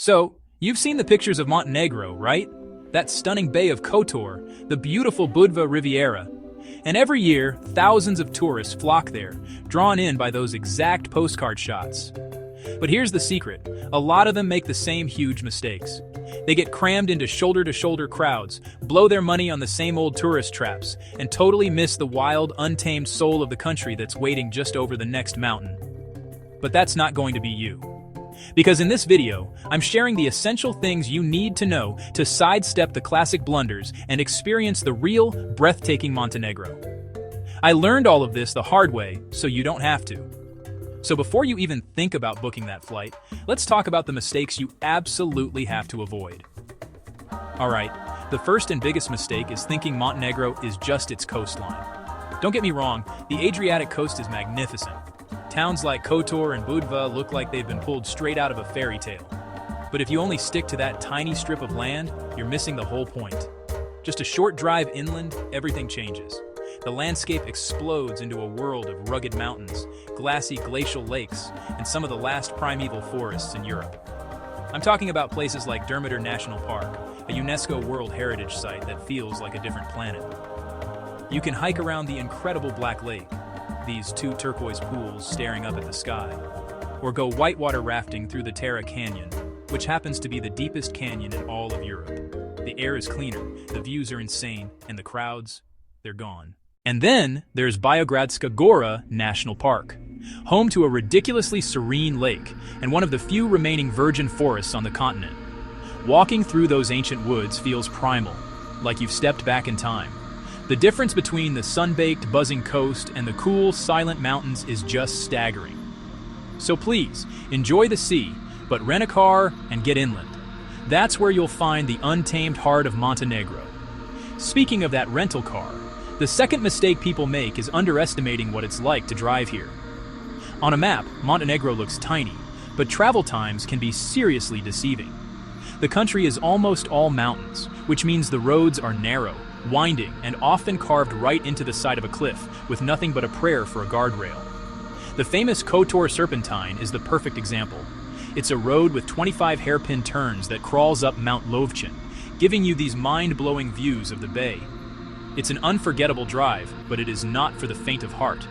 So, you've seen the pictures of Montenegro, right? That stunning Bay of Kotor, the beautiful Budva Riviera. And every year, thousands of tourists flock there, drawn in by those exact postcard shots. But here's the secret. A lot of them make the same huge mistakes. They get crammed into shoulder-to-shoulder crowds, blow their money on the same old tourist traps, and totally miss the wild, untamed soul of the country that's waiting just over the next mountain. But that's not going to be you. Because in this video, I'm sharing the essential things you need to know to sidestep the classic blunders and experience the real, breathtaking Montenegro. I learned all of this the hard way, so you don't have to. So before you even think about booking that flight, let's talk about the mistakes you absolutely have to avoid. Alright, the first and biggest mistake is thinking Montenegro is just its coastline. Don't get me wrong, the Adriatic coast is magnificent. Towns like Kotor and Budva look like they've been pulled straight out of a fairy tale. But if you only stick to that tiny strip of land, you're missing the whole point. Just a short drive inland, everything changes. The landscape explodes into a world of rugged mountains, glassy glacial lakes, and some of the last primeval forests in Europe. I'm talking about places like Durmitor National Park, a UNESCO World Heritage Site that feels like a different planet. You can hike around the incredible Black Lake, these two turquoise pools staring up at the sky, or go whitewater rafting through the Terra Canyon, which happens to be the deepest canyon in all of Europe. The air is cleaner, the views are insane, and the crowds, they're gone. And then there's Biogradska Gora National Park, home to a ridiculously serene lake and one of the few remaining virgin forests on the continent. Walking through those ancient woods feels primal, like you've stepped back in time. The difference between the sun-baked, buzzing coast and the cool, silent mountains is just staggering. So please, enjoy the sea, but rent a car and get inland. That's where you'll find the untamed heart of Montenegro. Speaking of that rental car, the second mistake people make is underestimating what it's like to drive here. On a map, Montenegro looks tiny, but travel times can be seriously deceiving. The country is almost all mountains, which means the roads are narrow, winding, and often carved right into the side of a cliff, with nothing but a prayer for a guardrail. The famous Kotor Serpentine is the perfect example. It's a road with 25 hairpin turns that crawls up Mount Lovchen, giving you these mind-blowing views of the bay. It's an unforgettable drive, but it is not for the faint of heart.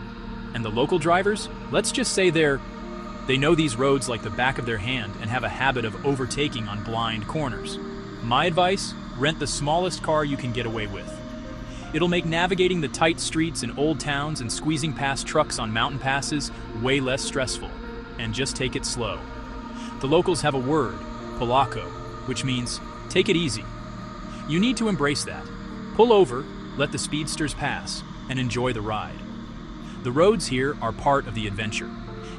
And the local drivers? Let's just say they know these roads like the back of their hand and have a habit of overtaking on blind corners. My advice? Rent the smallest car you can get away with. It'll make navigating the tight streets in old towns and squeezing past trucks on mountain passes way less stressful. And just take it slow. The locals have a word, polako, which means take it easy. You need to embrace that. Pull over, let the speedsters pass, and enjoy the ride. The roads here are part of the adventure.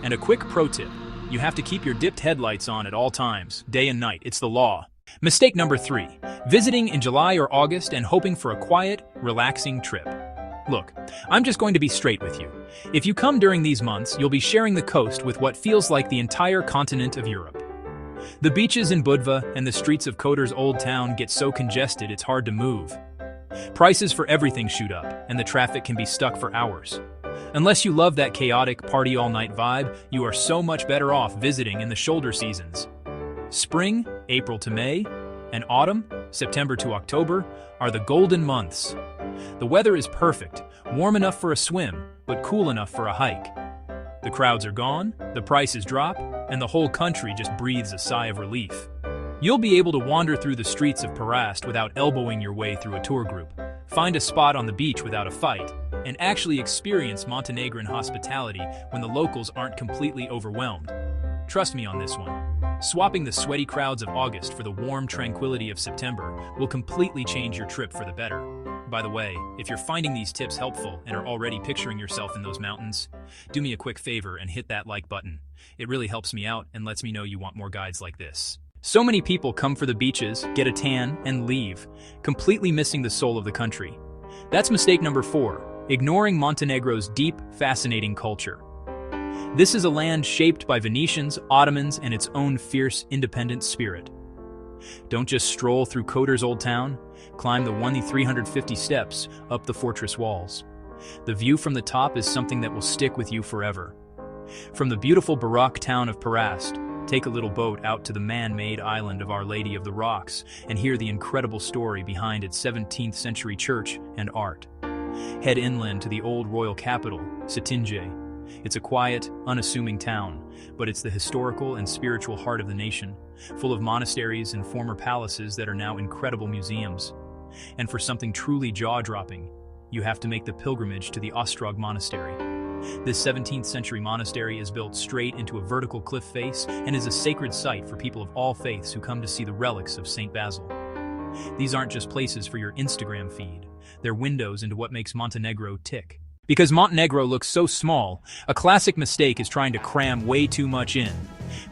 And a quick pro tip, you have to keep your dipped headlights on at all times, day and night. It's the law. Mistake number 3, visiting in July or August and hoping for a quiet, relaxing trip. Look, I'm just going to be straight with you. If you come during these months, you'll be sharing the coast with what feels like the entire continent of Europe. The beaches in Budva and the streets of Kotor's old town get so congested it's hard to move. Prices for everything shoot up, and the traffic can be stuck for hours. Unless you love that chaotic party-all-night vibe, you are so much better off visiting in the shoulder seasons. Spring, April to May, and autumn, September to October, are the golden months. The weather is perfect, warm enough for a swim, but cool enough for a hike. The crowds are gone, the prices drop, and the whole country just breathes a sigh of relief. You'll be able to wander through the streets of Piraeus without elbowing your way through a tour group, find a spot on the beach without a fight, and actually experience Montenegrin hospitality when the locals aren't completely overwhelmed. Trust me on this one. Swapping the sweaty crowds of August for the warm tranquility of September will completely change your trip for the better. By the way, if you're finding these tips helpful and are already picturing yourself in those mountains, do me a quick favor and hit that like button. It really helps me out and lets me know you want more guides like this. So many people come for the beaches, get a tan, and leave, completely missing the soul of the country. That's mistake number 4, ignoring Montenegro's deep, fascinating culture. This is a land shaped by Venetians, Ottomans, and its own fierce, independent spirit. Don't just stroll through Kotor's old town, climb the 350 steps up the fortress walls. The view from the top is something that will stick with you forever. From the beautiful Baroque town of Piraeus Take a little boat out to the man-made island of Our Lady of the Rocks and hear the incredible story behind its 17th century church and art. Head inland to the old royal capital, Cetinje. It's a quiet, unassuming town, but it's the historical and spiritual heart of the nation, full of monasteries and former palaces that are now incredible museums. And for something truly jaw-dropping, you have to make the pilgrimage to the Ostrog Monastery. This 17th century monastery is built straight into a vertical cliff face and is a sacred site for people of all faiths who come to see the relics of St. Basil. These aren't just places for your Instagram feed, they're windows into what makes Montenegro tick. Because Montenegro looks so small, a classic mistake is trying to cram way too much in.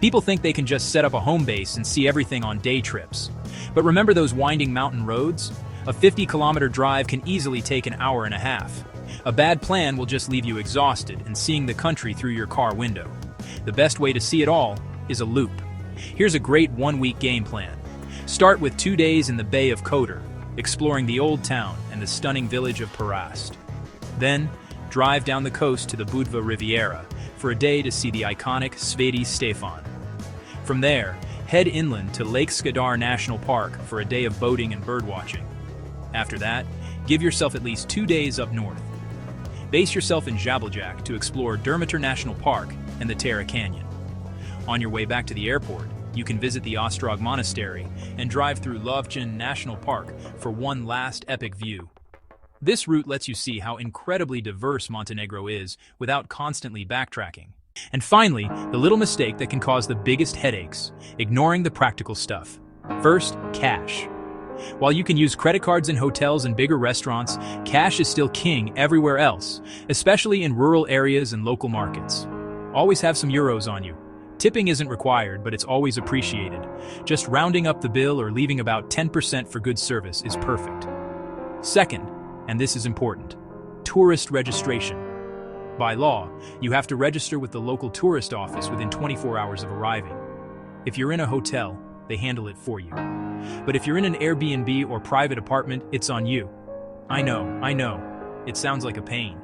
People think they can just set up a home base and see everything on day trips. But remember those winding mountain roads? A 50-kilometer drive can easily take an hour and a half. A bad plan will just leave you exhausted and seeing the country through your car window. The best way to see it all is a loop. Here's a great one-week game plan. Start with 2 days in the Bay of Kotor, exploring the old town and the stunning village of Perast. Then, drive down the coast to the Budva Riviera for a day to see the iconic Sveti Stefan. From there, head inland to Biogradska National Park for a day of boating and birdwatching. After that, give yourself at least 2 days up north. Base yourself in Jablonjak to explore Durmitor National Park and the Terra Canyon. On your way back to the airport, you can visit the Ostrog Monastery and drive through Lovćen National Park for one last epic view. This route lets you see how incredibly diverse Montenegro is without constantly backtracking. And finally, the little mistake that can cause the biggest headaches, ignoring the practical stuff. First, cash. While you can use credit cards in hotels and bigger restaurants, cash is still king everywhere else, especially in rural areas and local markets. Always have some euros on you. Tipping isn't required, but it's always appreciated. Just rounding up the bill or leaving about 10% for good service is perfect. Second, and this is important, tourist registration. By law, you have to register with the local tourist office within 24 hours of arriving. If you're in a hotel, they handle it for you. But if you're in an Airbnb or private apartment, it's on you. I know, it sounds like a pain.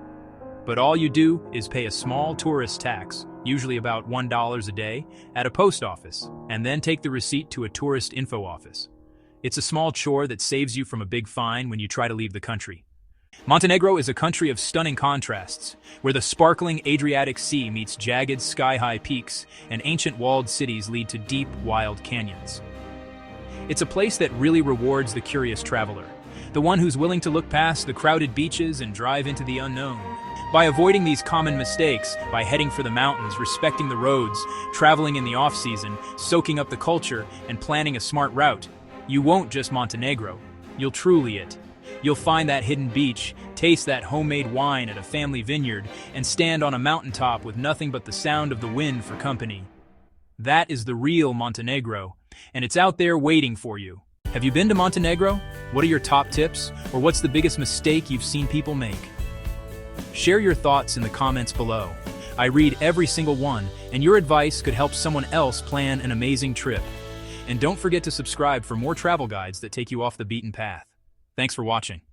But all you do is pay a small tourist tax, usually about $1 a day, at a post office, and then take the receipt to a tourist info office. It's a small chore that saves you from a big fine when you try to leave the country. Montenegro is a country of stunning contrasts, where the sparkling Adriatic Sea meets jagged sky-high peaks and ancient walled cities lead to deep, wild canyons. It's a place that really rewards the curious traveler, the one who's willing to look past the crowded beaches and drive into the unknown. By avoiding these common mistakes, by heading for the mountains, respecting the roads, traveling in the off-season, soaking up the culture, and planning a smart route, you won't just Montenegro, you'll truly it. You'll find that hidden beach, taste that homemade wine at a family vineyard, and stand on a mountaintop with nothing but the sound of the wind for company. That is the real Montenegro, and it's out there waiting for you. Have you been to Montenegro? What are your top tips, or what's the biggest mistake you've seen people make? Share your thoughts in the comments below. I read every single one, and your advice could help someone else plan an amazing trip. And don't forget to subscribe for more travel guides that take you off the beaten path. Thanks for watching.